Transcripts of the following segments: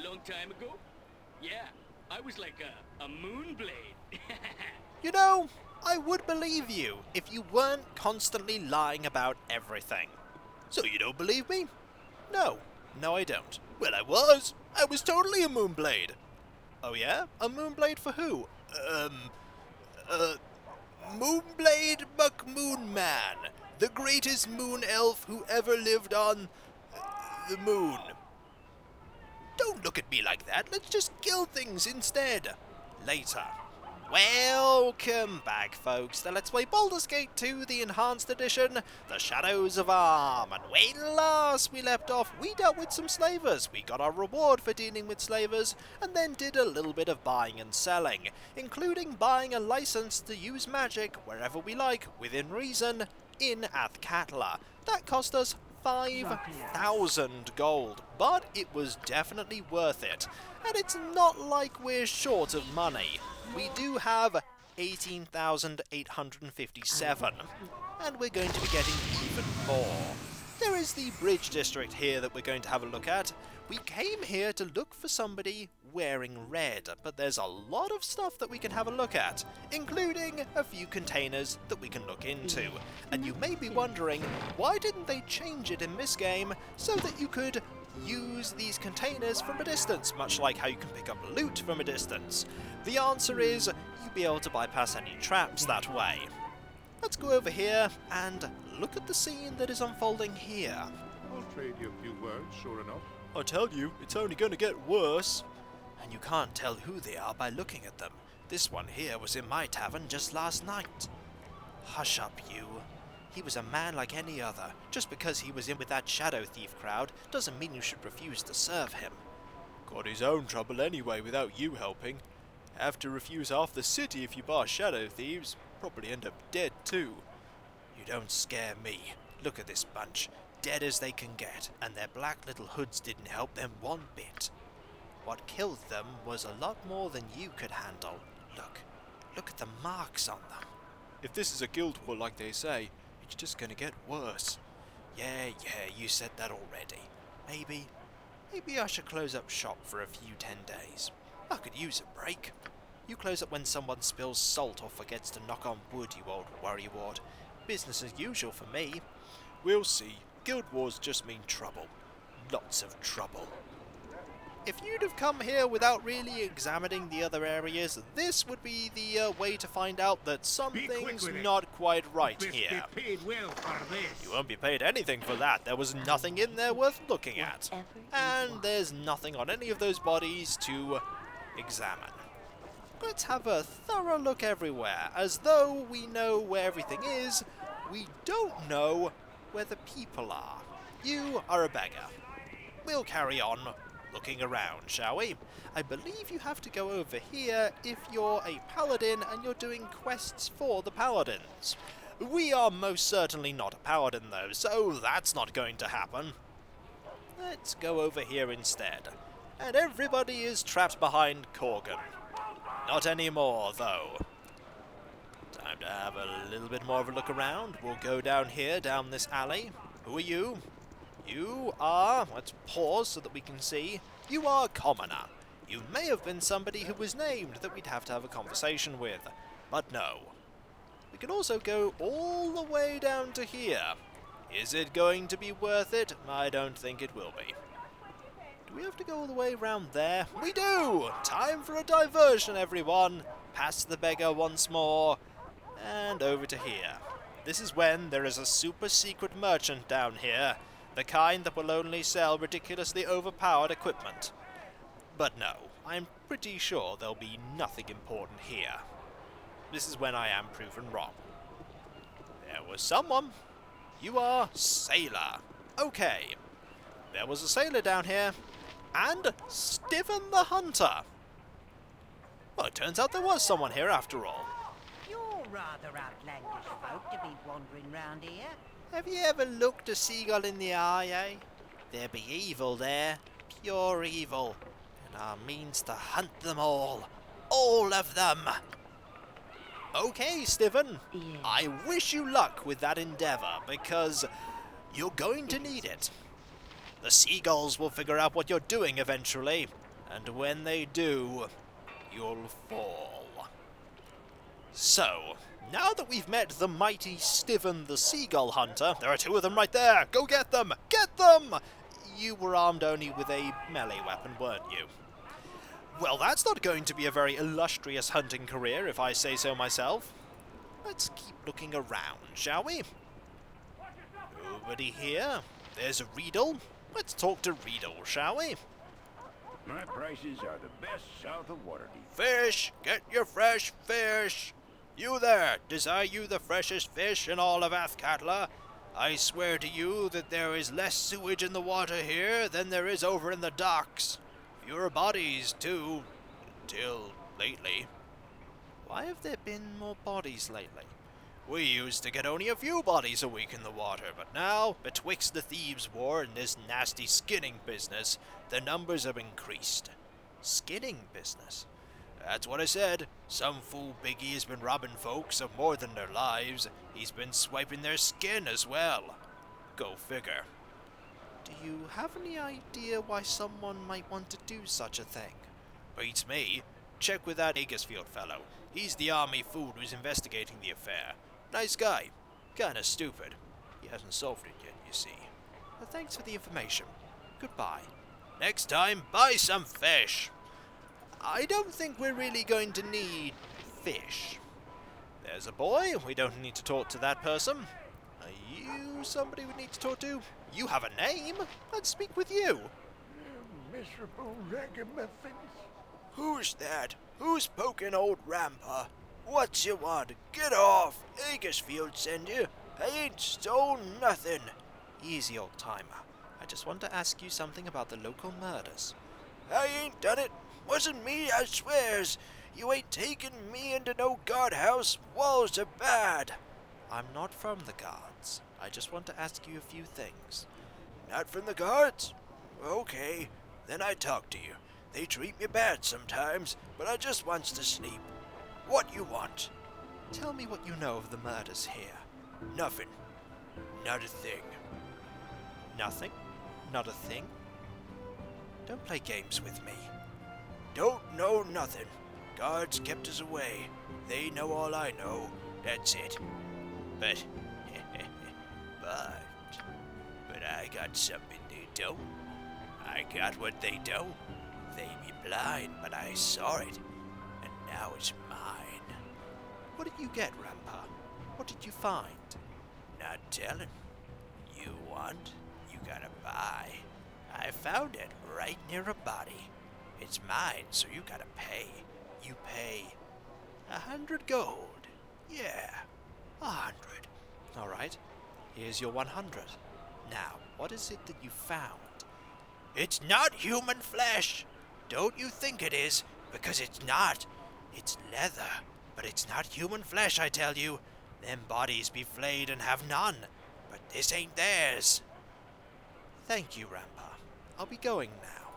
Long time ago? Yeah, I was like a moon blade. You know, I would believe you if you weren't constantly lying about everything. So you don't believe me? No. No, I don't. Well, I was. I was totally a Moonblade. Oh yeah? A Moonblade for who? Moonblade McMoonman, the greatest moon elf who ever lived on the moon. Don't look at me like that. Let's just kill things instead. Later. Welcome back, folks, to Let's Play Baldur's Gate 2, the Enhanced Edition, The Shadows of Arm. And when last we left off, we dealt with some slavers. We got our reward for dealing with slavers, and then did a little bit of buying and selling, including buying a license to use magic wherever we like, within reason, in Athkatla. That cost us 5,000 gold, but it was definitely worth it. And it's not like we're short of money. We do have 18,857, and we're going to be getting even more. There is the bridge district here that we're going to have a look at. We came here to look for somebody wearing red, but there's a lot of stuff that we can have a look at, including a few containers that we can look into. And you may be wondering, why didn't they change it in this game so that you could use these containers from a distance, much like how you can pick up loot from a distance? The answer is, you'll be able to bypass any traps that way. Let's go over here and look at the scene that is unfolding here. I'll trade you a few words, sure enough. I tell you, it's only going to get worse. And you can't tell who they are by looking at them. This one here was in my tavern just last night. Hush up, you. He was a man like any other. Just because he was in with that shadow thief crowd doesn't mean you should refuse to serve him. Got his own trouble anyway without you helping. Have to refuse half the city if you bar shadow thieves. Probably end up dead too. You don't scare me. Look at this bunch. Dead as they can get, and their black little hoods didn't help them one bit. What killed them was a lot more than you could handle. Look at the marks on them. If this is a guild war like they say, it's just gonna get worse. Yeah, you said that already. Maybe I should close up shop for a few 10 days. I could use a break. You close up when someone spills salt or forgets to knock on wood, you old worrywart. Business as usual for me. We'll see. Guild wars just mean trouble. Lots of trouble. If you'd have come here without really examining the other areas, this would be the way to find out that something's not quite right here. You won't be paid anything for that. There was nothing in there worth looking at. And there's nothing on any of those bodies to examine. Let's have a thorough look everywhere. As though we know where everything is, we don't know where the people are. You are a beggar. We'll carry on looking around, shall we? I believe you have to go over here if you're a paladin and you're doing quests for the paladins. We are most certainly not a paladin though, so that's not going to happen. Let's go over here instead. And everybody is trapped behind Corgan. Not anymore, though. Time to have a little bit more of a look around. We'll go down here, down this alley. Who are you? You are... Let's pause so that we can see. You are a commoner. You may have been somebody who was named that we'd have to have a conversation with. But no. We can also go all the way down to here. Is it going to be worth it? I don't think it will be. Do we have to go all the way around there? We do! Time for a diversion, everyone! Past the beggar once more, and over to here. This is when there is a super secret merchant down here, the kind that will only sell ridiculously overpowered equipment. But no, I'm pretty sure there'll be nothing important here. This is when I am proven wrong. There was someone. You are Sailor. Okay. There was a sailor down here. And Stiven the Hunter. Well, it turns out there was someone here after all. You're rather outlandish folk to be wandering round here. Have you ever looked a seagull in the eye, eh? There be evil there, pure evil, and our means to hunt them all of them. Okay, Stiven, Yes. I wish you luck with that endeavour, because you're going to need it. The seagulls will figure out what you're doing eventually. And when they do, you'll fall. So, now that we've met the mighty Stiven the Seagull Hunter, there are 2 of them right there! Go get them! Get them! You were armed only with a melee weapon, weren't you? Well, that's not going to be a very illustrious hunting career, if I say so myself. Let's keep looking around, shall we? Nobody here. There's a Riedel. Let's talk to Riedel, shall we? My prices are the best south of Waterdeep. Fish! Get your fresh fish! You there! Desire you the freshest fish in all of Athkatla? I swear to you that there is less sewage in the water here than there is over in the docks. Fewer bodies, too. Until lately. Why have there been more bodies lately? We used to get only a few bodies a week in the water, but now, betwixt the thieves' war and this nasty skinning business, the numbers have increased. Skinning business? That's what I said. Some fool biggie has been robbing folks of more than their lives. He's been swiping their skin as well. Go figure. Do you have any idea why someone might want to do such a thing? Beats me. Check with that Akersfield fellow. He's the army fool who's investigating the affair. Nice guy. Kinda stupid. He hasn't solved it yet, you see. But thanks for the information. Goodbye. Next time, buy some fish. I don't think we're really going to need fish. There's a boy. We don't need to talk to that person. Are you somebody we need to talk to? You have a name. Let's speak with you. Miserable ragamuffins. Who's that? Who's poking old Rampa? What you want? Get off! Akersfield send you. I ain't stole nothing. Easy, old timer. I just want to ask you something about the local murders. I ain't done it. Wasn't me, I swears. You ain't taking me into no guardhouse. Walls are bad. I'm not from the guards. I just want to ask you a few things. Not from the guards? Okay, then I talk to you. They treat me bad sometimes, but I just wants to sleep. What you want? Tell me what you know of the murders here. Nothing. Not a thing. Nothing? Not a thing? Don't play games with me. Don't know nothing. Guards kept us away. They know all I know. That's it. But I got something they don't. I got what they don't. They be blind, but I saw it. And now it's mine. What did you get, Rampa? What did you find? Not telling. You want? You gotta buy. I found it right near a body. It's mine, so you gotta pay. You pay 100 gold. Yeah, 100. All right, here's your 100. Now, what is it that you found? It's not human flesh. Don't you think it is, because it's not. It's leather, but it's not human flesh, I tell you. Them bodies be flayed and have none, but this ain't theirs. Thank you, Rampa. I'll be going now.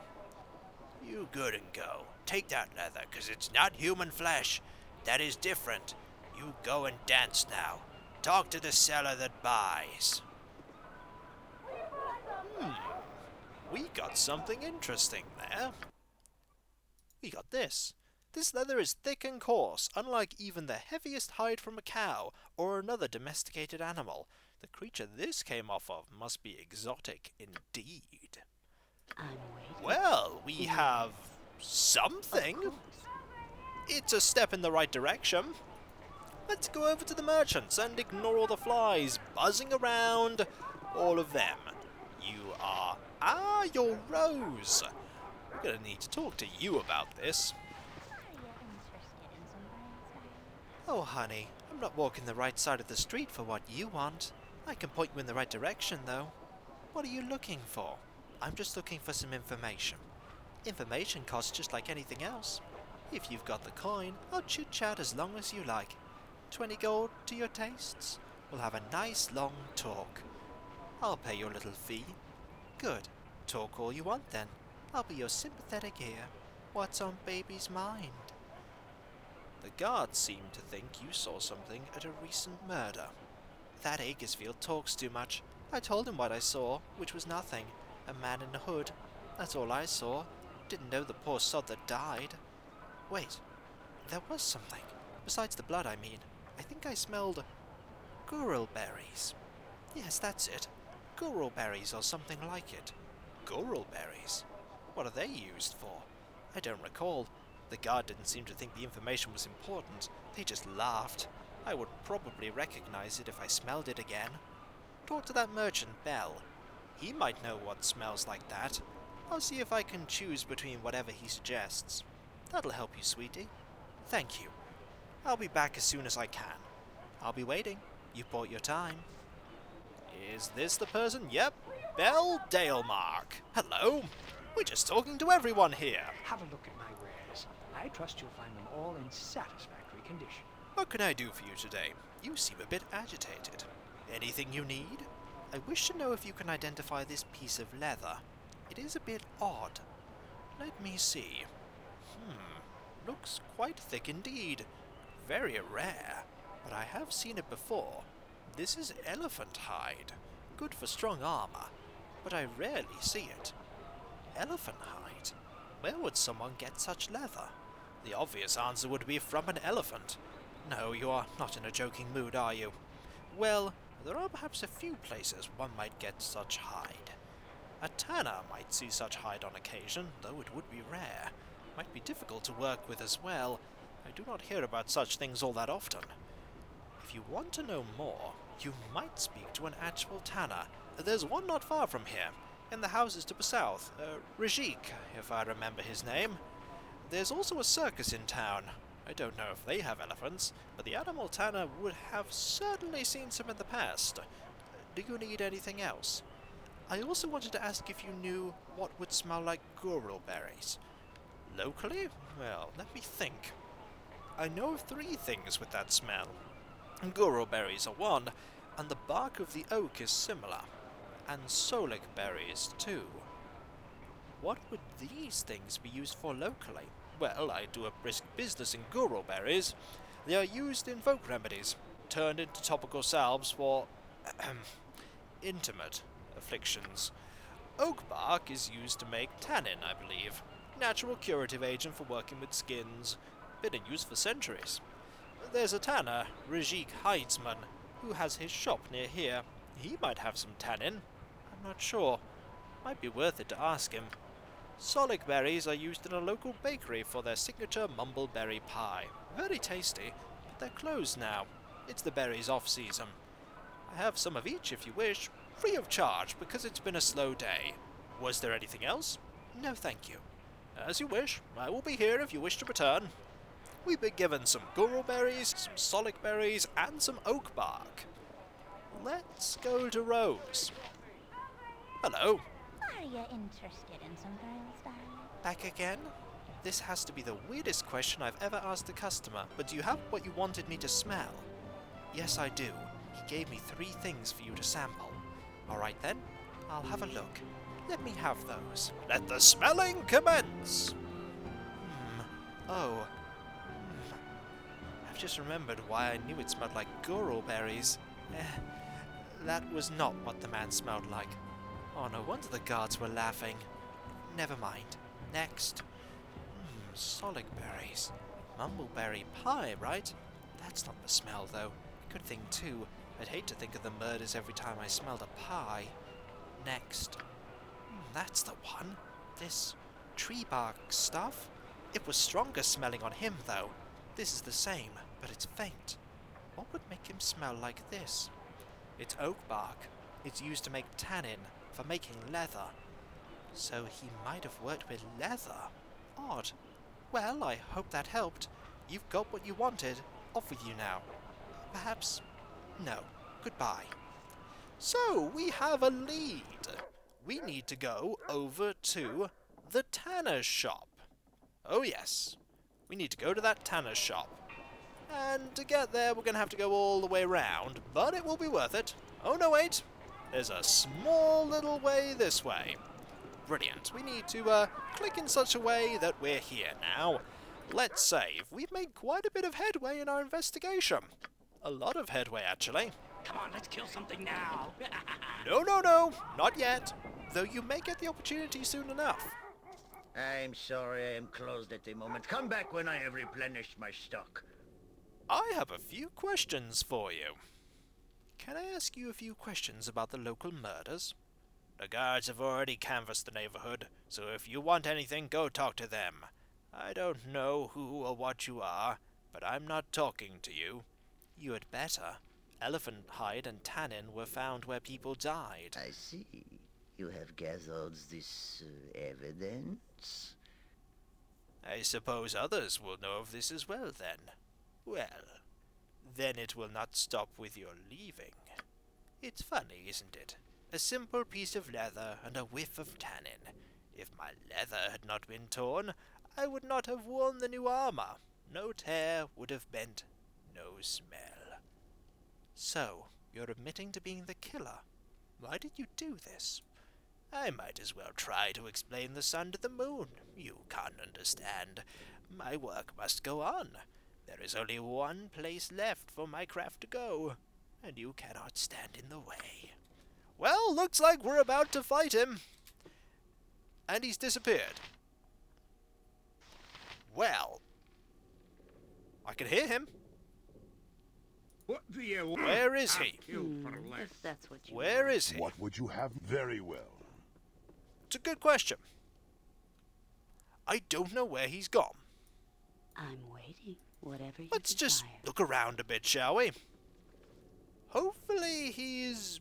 You good and go. Take that leather, 'cause it's not human flesh. That is different. You go and dance now. Talk to the seller that buys. We got something interesting there. We got this. This leather is thick and coarse, unlike even the heaviest hide from a cow or another domesticated animal. The creature this came off of must be exotic indeed. Well, we have something. It's a step in the right direction. Let's go over to the merchants and ignore all the flies buzzing around. All of them. You are... you're Rose. We're going to need to talk to you about this. Oh, honey, I'm not walking the right side of the street for what you want. I can point you in the right direction, though. What are you looking for? I'm just looking for some information. Information costs just like anything else. If you've got the coin, I'll chit-chat as long as you like. 20 gold to your tastes? We'll have a nice long talk. I'll pay your little fee. Good. Talk all you want then. I'll be your sympathetic ear. What's on baby's mind? The guards seem to think you saw something at a recent murder. That Akersfield talks too much. I told him what I saw, which was nothing. A man in a hood. That's all I saw. Didn't know the poor sod that died. Wait, there was something. Besides the blood, I mean. I think I smelled gurul berries. Yes, that's it. Gurul berries or something like it. Gurul berries? What are they used for? I don't recall. The guard didn't seem to think the information was important. They just laughed. I would probably recognize it if I smelled it again. Talk to that merchant, Bell. He might know what smells like that. I'll see if I can choose between whatever he suggests. That'll help you, sweetie. Thank you. I'll be back as soon as I can. I'll be waiting. You bought your time. Is this the person? Yep. Bell Dalemark. Hello. We're just talking to everyone here. Have a look at my wares. I trust you'll find them all in satisfactory condition. What can I do for you today? You seem a bit agitated. Anything you need? I wish to know if you can identify this piece of leather. It is a bit odd. Let me see. Looks quite thick indeed. Very rare, but I have seen it before. This is elephant hide. Good for strong armor, but I rarely see it. Elephant hide? Where would someone get such leather? The obvious answer would be from an elephant. No, you are not in a joking mood, are you? Well, there are perhaps a few places one might get such hide. A tanner might see such hide on occasion, though it would be rare. Might be difficult to work with as well. I do not hear about such things all that often. If you want to know more, you might speak to an actual tanner. There's one not far from here, in the houses to the south. Rajik, if I remember his name. There's also a circus in town. I don't know if they have elephants, but the animal tanner would have certainly seen some in the past. Do you need anything else? I also wanted to ask if you knew what would smell like gurul berries. Locally? Well, let me think. I know of 3 things with that smell. Gurul berries are one, and the bark of the oak is similar. And solic berries, too. What would these things be used for locally? Well, I do a brisk business in gurul berries. They are used in folk remedies, turned into topical salves for intimate afflictions. Oak bark is used to make tannin, I believe. Natural curative agent for working with skins. Been in use for centuries. There's a tanner, Rajik Hidesman, who has his shop near here. He might have some tannin. I'm not sure. Might be worth it to ask him. Solic berries are used in a local bakery for their signature mumbleberry pie. Very tasty, but they're closed now. It's the berries off-season. I have some of each if you wish, free of charge, because it's been a slow day. Was there anything else? No, thank you. As you wish. I will be here if you wish to return. We've been given some gurul berries, some solic berries, and some oak bark. Let's go to Rose. Hello. Are you interested in some girls, darling? Back again? This has to be the weirdest question I've ever asked a customer, but do you have what you wanted me to smell? Yes, I do. He gave me 3 things for you to sample. Alright then, I'll have a look. Let me have those. Let the smelling commence! I've just remembered why I knew it smelled like gurul berries. That was not what the man smelled like. Oh, no wonder the guards were laughing. Never mind. Next. Solic berries. Mumbleberry pie, right? That's not the smell, though. Good thing, too. I'd hate to think of the murders every time I smelled a pie. Next. That's the one. This tree bark stuff. It was stronger smelling on him, though. This is the same, but it's faint. What would make him smell like this? It's oak bark. It's used to make tannin, for making leather. So he might have worked with leather. Odd. Well, I hope that helped. You've got what you wanted. Off with you now. Perhaps... no. Goodbye. So, we have a lead. We need to go over to the tanner's shop. Oh yes, we need to go to that tanner's shop. And to get there, we're going to have to go all the way around, but it will be worth it. Oh no, wait. There's a small little way this way. Brilliant. We need to click in such a way that we're here now. Let's save. We've made quite a bit of headway in our investigation. A lot of headway, actually. Come on, let's kill something now. No, not yet. Though you may get the opportunity soon enough. I'm sorry I am closed at the moment. Come back when I have replenished my stock. I have a few questions for you. Can I ask you a few questions about the local murders? The guards have already canvassed the neighborhood, so if you want anything, go talk to them. I don't know who or what you are, but I'm not talking to you. You had better. Elephant hide and tannin were found where people died. I see. You have gathered this evidence? I suppose others will know of this as well, then. Well, then it will not stop with your leaving. It's funny, isn't it? A simple piece of leather and a whiff of tannin. If my leather had not been torn, I would not have worn the new armor. No tear would have meant no smell. So, you're admitting to being the killer. Why did you do this? I might as well try to explain the sun to the moon. You can't understand. My work must go on. There is only one place left for my craft to go, and you cannot stand in the way. Well, looks like we're about to fight him. And he's disappeared. Well, I can hear him. What do you want? Where is he? If that's what you Where want. is he? What would you have? Very well. It's a good question. I don't know where he's gone. I'm waiting. Whatever you Let's just desire. look around a bit, shall we? Hopefully he's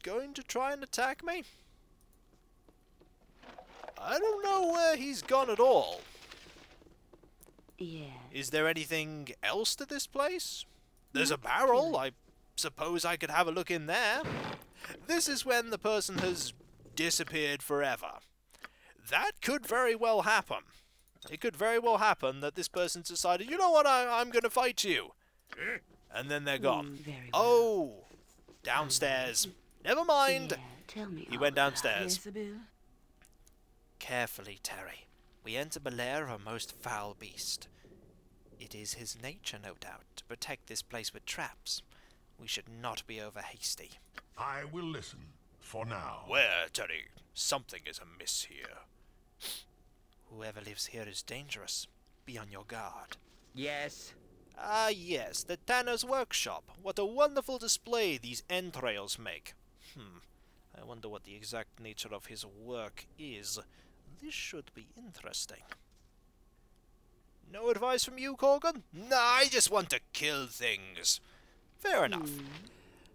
going to try and attack me. I don't know where he's gone at all. Yeah. Is there anything else to this place? There's a barrel. I suppose I could have a look in there. This is when the person has disappeared forever. That could very well happen. It could very well happen that this person's decided, you know what, I'm going to fight you. And then they're gone. Very well. Oh, downstairs. Never mind. Yeah, tell me He all went about downstairs. it, Isabel. Carefully, Terry. We enter the lair of a most foul beast. It is his nature, no doubt, to protect this place with traps. We should not be over hasty. I will listen. For now. Where, Terry? Something is amiss here. Whoever lives here is dangerous. Be on your guard. Yes. Ah, yes, the tanner's workshop. What a wonderful display these entrails make. I wonder what the exact nature of his work is. This should be interesting. No advice from you, Corgan? Nah, I just want to kill things. Fair enough.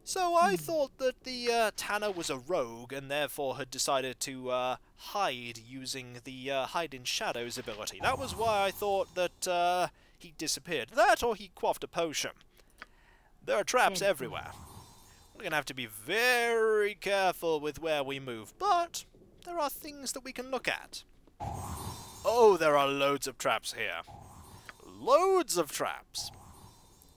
So I thought that the tanner was a rogue and therefore had decided to hide using the hide in shadows ability. That was why I thought that he disappeared. That or he quaffed a potion. There are traps everywhere. We're going to have to be very careful with where we move, but there are things that we can look at. Oh, there are loads of traps here. Loads of traps.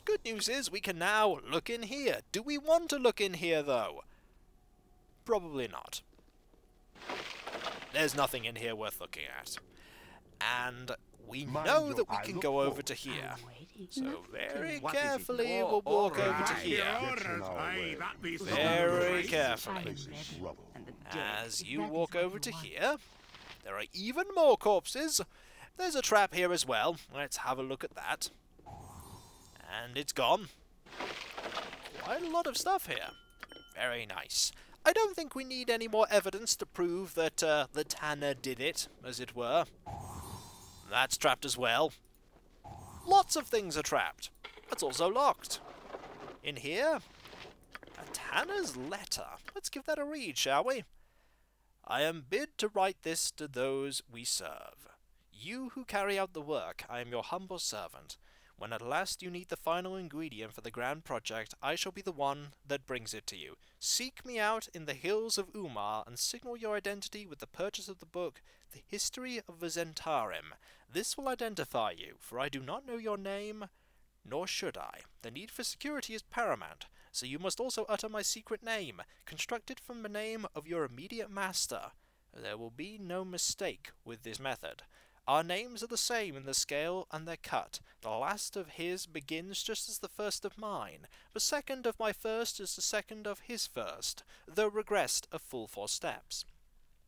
Good news is we can now look in here. Do we want to look in here, though? Probably not. There's nothing in here worth looking at. And we know that we can go over to here. So very carefully we'll walk over to here. Very carefully. As you walk over to here, there are even more corpses. There's a trap here as well. Let's have a look at that. And it's gone. Quite a lot of stuff here. Very nice. I don't think we need any more evidence to prove that the tanner did it, as it were. That's trapped as well. Lots of things are trapped. It's also locked. In here, a tanner's letter. Let's give that a read, shall we? I am bid to write this to those we serve. You who carry out the work, I am your humble servant. When at last you need the final ingredient for the grand project, I shall be the one that brings it to you. Seek me out in the hills of Umar and signal your identity with the purchase of the book, The History of the Zentarim. This will identify you, for I do not know your name, nor should I. The need for security is paramount, so you must also utter my secret name, constructed from the name of your immediate master. There will be no mistake with this method. Our names are the same in the scale and their cut. The last of his begins just as the first of mine. The second of my first is the second of his first, though regressed a full 4 steps.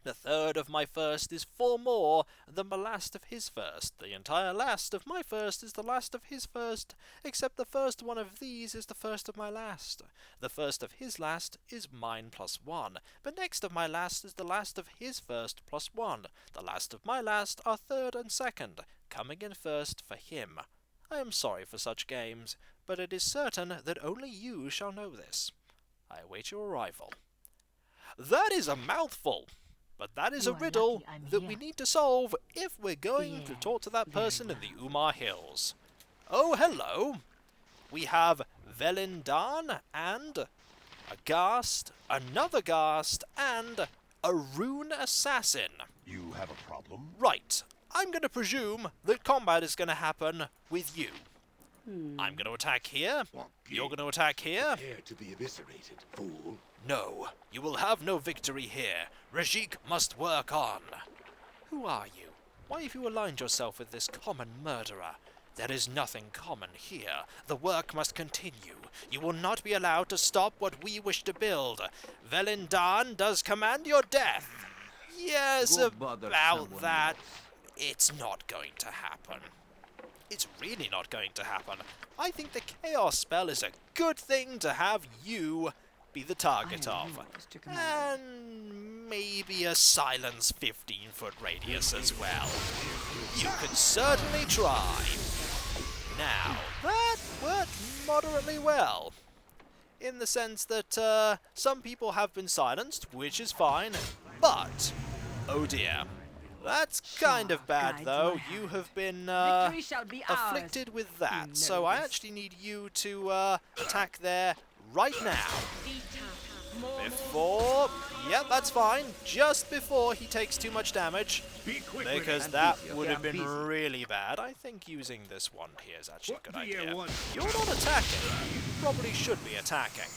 The third of my first is 4 more than the last of his first. The entire last of my first is the last of his first, except the first one of these is the first of my last. The first of his last is mine plus 1, but next of my last is the last of his first plus 1. The last of my last are third and second, coming in first for him. I am sorry for such games, but it is certain that only you shall know this. I await your arrival. That is a mouthful! But that is a riddle that we need to solve if we're going to talk to that person in the Umar Hills. Oh, hello! We have Velindan and a Ghast, another Ghast, and a Rune Assassin. You have a problem? Right. I'm going to presume that combat is going to happen with you. I'm going to attack here. You're going to attack here. Prepare to be eviscerated, fool. No, you will have no victory here. Rajik must work on. Who are you? Why have you aligned yourself with this common murderer? There is nothing common here. The work must continue. You will not be allowed to stop what we wish to build. Velindan does command your death. Yes, about that. It's not going to happen. It's really not going to happen. I think the Chaos spell is a good thing to have you be the target of. And maybe a silence 15-foot radius as well. You can certainly try. Now, that worked moderately well. In the sense that some people have been silenced, which is fine, but, oh dear. That's kind of bad, though. You have been afflicted with that, so I actually need you to attack there right now. Before... Yep, that's fine. Just before he takes too much damage, because that would have been really bad. I think using this wand here is actually a good idea. You're not attacking. You probably should be attacking.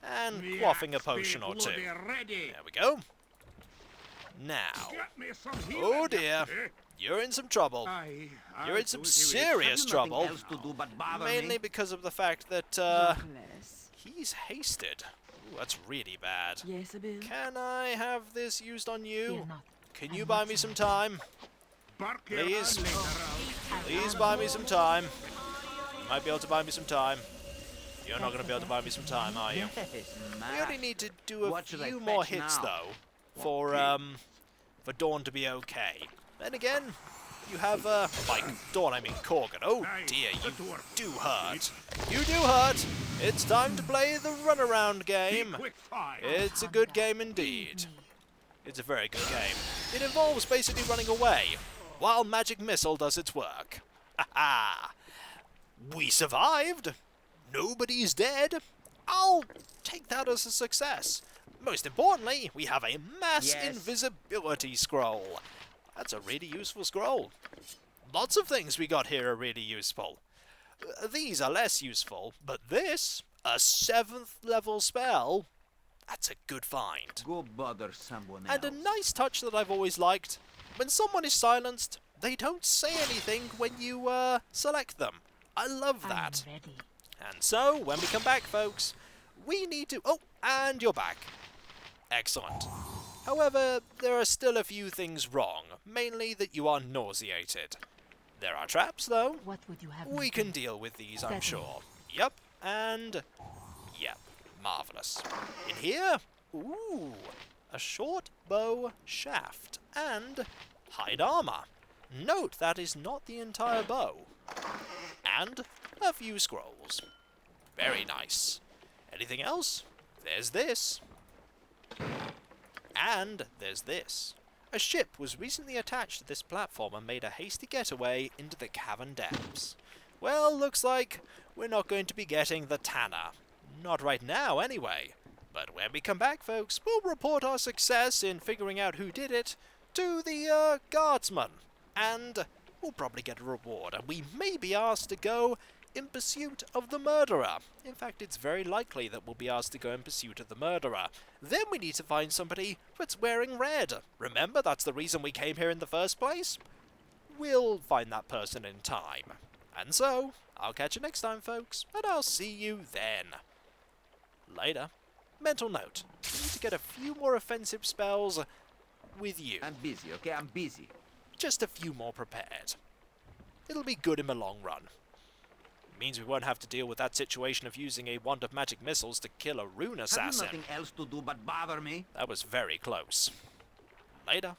And quaffing a potion or two. There we go. Now, oh dear, you're in some trouble. You're in some serious trouble, mainly because of the fact that he's hasted. Ooh, that's really bad. Can I have this used on you? Can you buy me some time? Please? Please buy me some time. You might be able to buy me some time. You're not going to be able to buy me some time, are you? We only need to do a few more hits, though, for Dawn to be okay. Then again, you have, Dawn, I mean Corgan. Oh dear, you do hurt. You do hurt! It's time to play the runaround game. It's a good game indeed. It's a very good game. It involves basically running away, while Magic Missile does its work. Ha-ha! We survived! Nobody's dead! I'll take that as a success. Most importantly, we have a mass invisibility scroll. That's a really useful scroll. Lots of things we got here are really useful. These are less useful, but this, a 7th level spell, that's a good find. Go bother someone else. And a nice touch that I've always liked. When someone is silenced, they don't say anything when you select them. I love that. And so, when we come back, folks, we need to... Oh, and you're back. Excellent. However, there are still a few things wrong, mainly that you are nauseated. There are traps, though. What would you have We can deal with these, I'm sure. Yep, and... Yep, marvellous. In here, ooh, a short bow shaft, and hide armour. Note that is not the entire bow. And a few scrolls. Very nice. Anything else? There's this. And there's this. A ship was recently attached to this platform and made a hasty getaway into the cavern depths. Well, looks like we're not going to be getting the Tanner. Not right now, anyway. But when we come back, folks, we'll report our success in figuring out who did it to the, guardsman. And we'll probably get a reward, and we may be asked to go in pursuit of the murderer. In fact, it's very likely that we'll be asked to go in pursuit of the murderer. Then we need to find somebody that's wearing red. Remember, that's the reason we came here in the first place? We'll find that person in time. And so, I'll catch you next time, folks, and I'll see you then. Later. Mental note, we need to get a few more offensive spells with you. I'm busy, okay? I'm busy. Just a few more prepared. It'll be good in the long run. It means we won't have to deal with that situation of using a wand of magic missiles to kill a rune assassin. Have you nothing else to do but bother me? That was very close. Later.